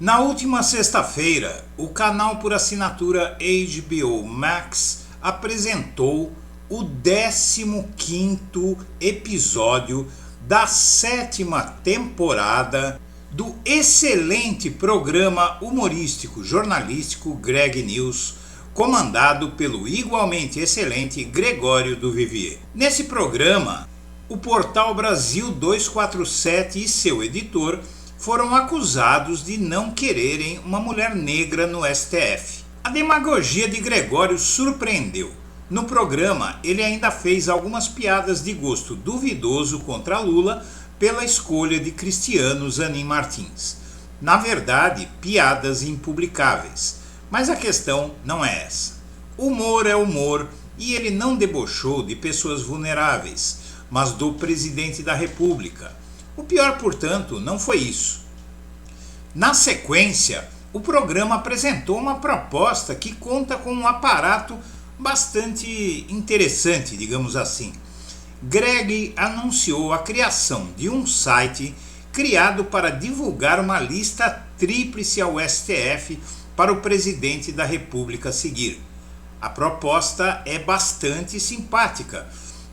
Na última sexta-feira, o canal por assinatura HBO Max apresentou o 15º episódio da 7ª temporada do excelente programa humorístico jornalístico Greg News, comandado pelo igualmente excelente Gregório do Vivier. Nesse programa, o portal Brasil 247 e seu editor foram acusados de não quererem uma mulher negra no STF. A demagogia de Gregório surpreendeu. No programa, ele ainda fez algumas piadas de gosto duvidoso contra Lula pela escolha de Cristiano Zanin Martins. Na verdade, piadas impublicáveis. Mas a questão não é essa. Humor é humor e ele não debochou de pessoas vulneráveis, mas do presidente da República. O pior, portanto, não foi isso. Na sequência, o programa apresentou uma proposta que conta com um aparato bastante interessante, digamos assim. Greg anunciou a criação de um site criado para divulgar uma lista tríplice ao STF para o presidente da República seguir. A proposta é bastante simpática,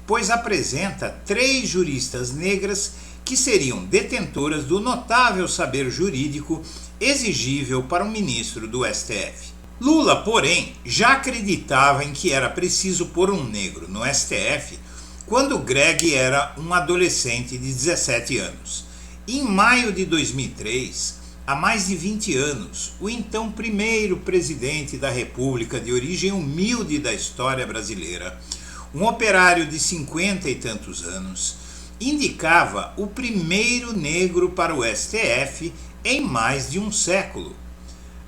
pois apresenta 3 juristas negras que seriam detentoras do notável saber jurídico exigível para um ministro do STF. Lula, porém, já acreditava em que era preciso pôr um negro no STF quando Greg era um adolescente de 17 anos. Em maio de 2003, há mais de 20 anos, o então primeiro presidente da República de origem humilde da história brasileira, um operário de 50 e tantos anos, indicava o primeiro negro para o STF em mais de um século.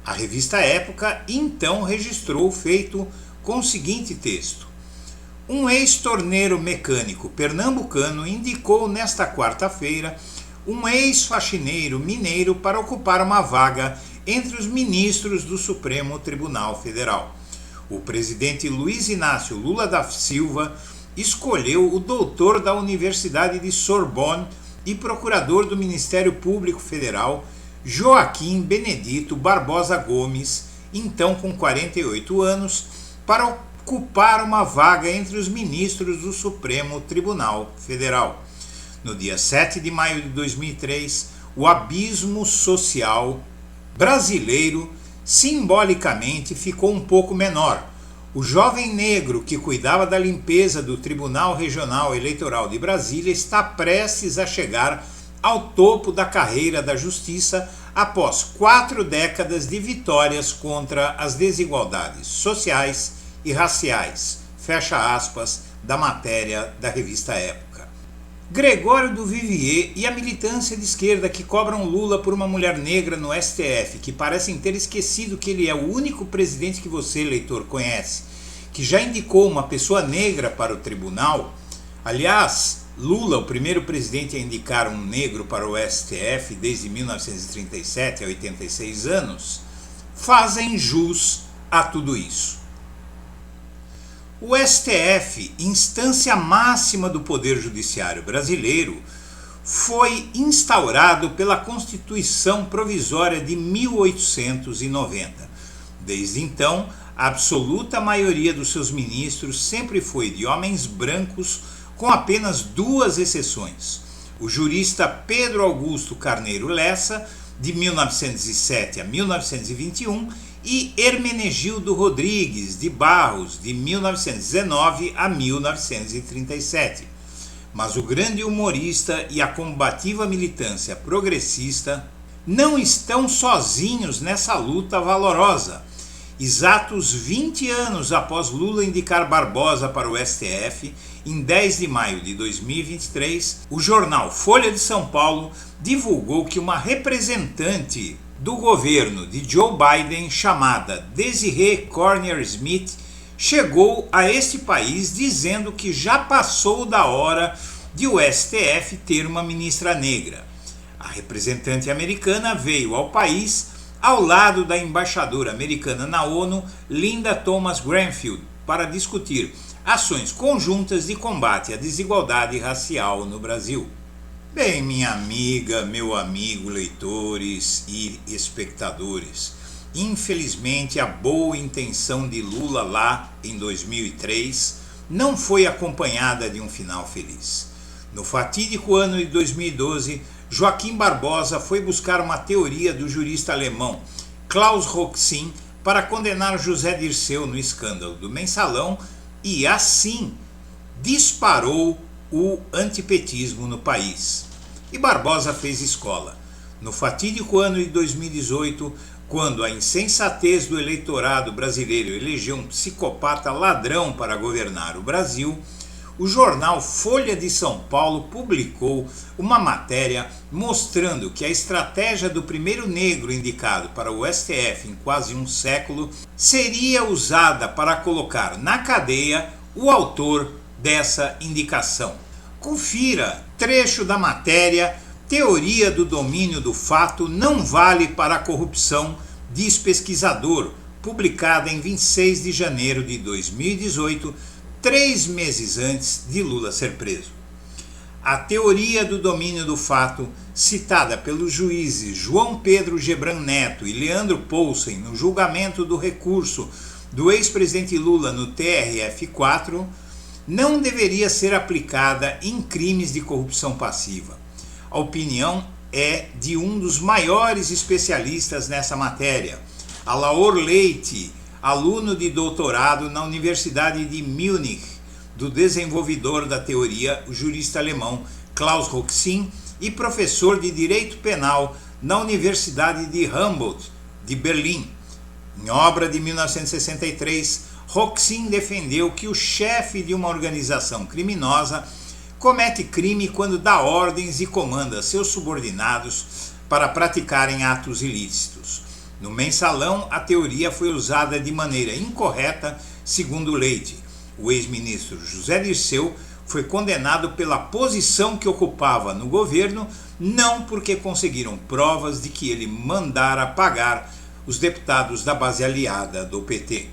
A revista Época então registrou o feito com o seguinte texto: um ex-torneiro mecânico pernambucano indicou nesta quarta-feira um ex-faxineiro mineiro para ocupar uma vaga entre os ministros do Supremo Tribunal Federal. O presidente Luiz Inácio Lula da Silva escolheu o doutor da Universidade de Sorbonne e procurador do Ministério Público Federal, Joaquim Benedito Barbosa Gomes, então com 48 anos, para ocupar uma vaga entre os ministros do Supremo Tribunal Federal. No dia 7 de maio de 2003, o abismo social brasileiro simbolicamente ficou um pouco menor. O jovem negro que cuidava da limpeza do Tribunal Regional Eleitoral de Brasília está prestes a chegar ao topo da carreira da justiça após 4 décadas de vitórias contra as desigualdades sociais e raciais, fecha aspas, da matéria da revista Época. Gregório do Vivier e a militância de esquerda que cobram Lula por uma mulher negra no STF, que parecem ter esquecido que ele é o único presidente que você, leitor, conhece, que já indicou uma pessoa negra para o tribunal. Aliás, Lula, o primeiro presidente a indicar um negro para o STF desde 1937, a 86 anos, fazem jus a tudo isso. O STF, instância máxima do Poder Judiciário brasileiro, foi instaurado pela Constituição Provisória de 1890. Desde então, a absoluta maioria dos seus ministros sempre foi de homens brancos, com apenas 2 exceções: o jurista Pedro Augusto Carneiro Lessa, de 1907 a 1921, e Hermenegildo Rodrigues de Barros, de 1919 a 1937. Mas o grande humorista e a combativa militância progressista não estão sozinhos nessa luta valorosa. Exatos 20 anos após Lula indicar Barbosa para o STF, em 10 de maio de 2023, o jornal Folha de São Paulo divulgou que uma representante do governo de Joe Biden, chamada Desiree Cornier Smith, chegou a este país dizendo que já passou da hora de o STF ter uma ministra negra. A representante americana veio ao país ao lado da embaixadora americana na ONU, Linda Thomas-Greenfield, para discutir ações conjuntas de combate à desigualdade racial no Brasil. Bem, minha amiga, meu amigo, leitores e espectadores, infelizmente a boa intenção de Lula lá em 2003 não foi acompanhada de um final feliz. No fatídico ano de 2012, Joaquim Barbosa foi buscar uma teoria do jurista alemão Klaus Roxin para condenar José Dirceu no escândalo do Mensalão e assim disparou o antipetismo no país. E Barbosa fez escola. No fatídico ano de 2018, quando a insensatez do eleitorado brasileiro elegeu um psicopata ladrão para governar o Brasil, o jornal Folha de São Paulo publicou uma matéria mostrando que a estratégia do primeiro negro indicado para o STF em quase um século seria usada para colocar na cadeia o autor dessa indicação. Confira trecho da matéria Teoria do domínio do fato não vale para a corrupção, diz pesquisador, publicada em 26 de janeiro de 2018, 3 meses antes de Lula ser preso. A teoria do domínio do fato, citada pelos juízes João Pedro Gebran Neto e Leandro Poulsen no julgamento do recurso do ex-presidente Lula no TRF4, não deveria ser aplicada em crimes de corrupção passiva. A opinião é de um dos maiores especialistas nessa matéria, Alaor Leite, aluno de doutorado na Universidade de Munich, do desenvolvedor da teoria, o jurista alemão Klaus Roxin, e professor de Direito Penal na Universidade de Humboldt, de Berlim. Em obra de 1963, Roxin defendeu que o chefe de uma organização criminosa comete crime quando dá ordens e comanda seus subordinados para praticarem atos ilícitos. No Mensalão, a teoria foi usada de maneira incorreta, segundo Leite. O ex-ministro José Dirceu foi condenado pela posição que ocupava no governo, não porque conseguiram provas de que ele mandara pagar os deputados da base aliada do PT.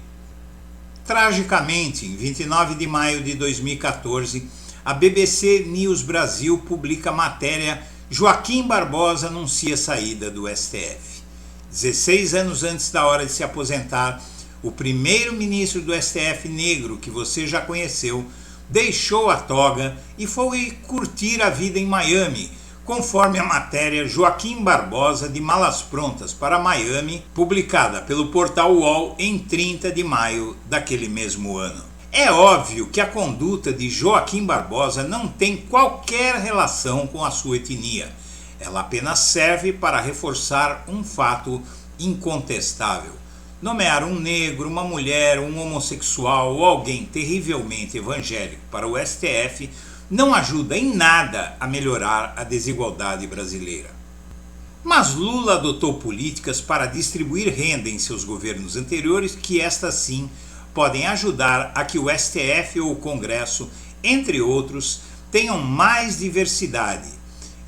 Tragicamente, em 29 de maio de 2014, a BBC News Brasil publica a matéria Joaquim Barbosa anuncia saída do STF. 16 anos antes da hora de se aposentar, o primeiro-ministro do STF negro que você já conheceu deixou a toga e foi curtir a vida em Miami, conforme a matéria Joaquim Barbosa de Malas Prontas para Miami, publicada pelo portal UOL em 30 de maio daquele mesmo ano. É óbvio que a conduta de Joaquim Barbosa não tem qualquer relação com a sua etnia. Ela apenas serve para reforçar um fato incontestável. Nomear um negro, uma mulher, um homossexual ou alguém terrivelmente evangélico para o STF não ajuda em nada a melhorar a desigualdade brasileira. Mas Lula adotou políticas para distribuir renda em seus governos anteriores que estas sim podem ajudar a que o STF ou o Congresso, entre outros, tenham mais diversidade.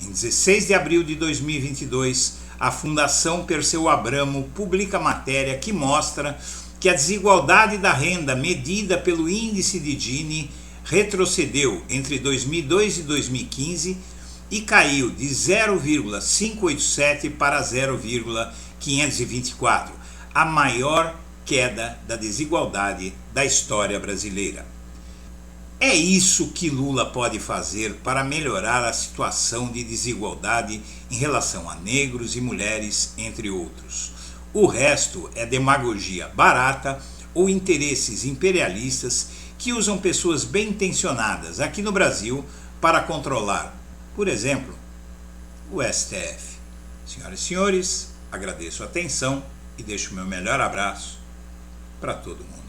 Em 16 de abril de 2022, a Fundação Perseu Abramo publica matéria que mostra que a desigualdade da renda medida pelo índice de Gini retrocedeu entre 2002 e 2015 e caiu de 0,587 para 0,524, a maior queda da desigualdade da história brasileira. É isso que Lula pode fazer para melhorar a situação de desigualdade em relação a negros e mulheres, entre outros. O resto é demagogia barata ou interesses imperialistas que usam pessoas bem intencionadas aqui no Brasil para controlar, por exemplo, o STF. Senhoras e senhores, agradeço a atenção e deixo o meu melhor abraço para todo mundo.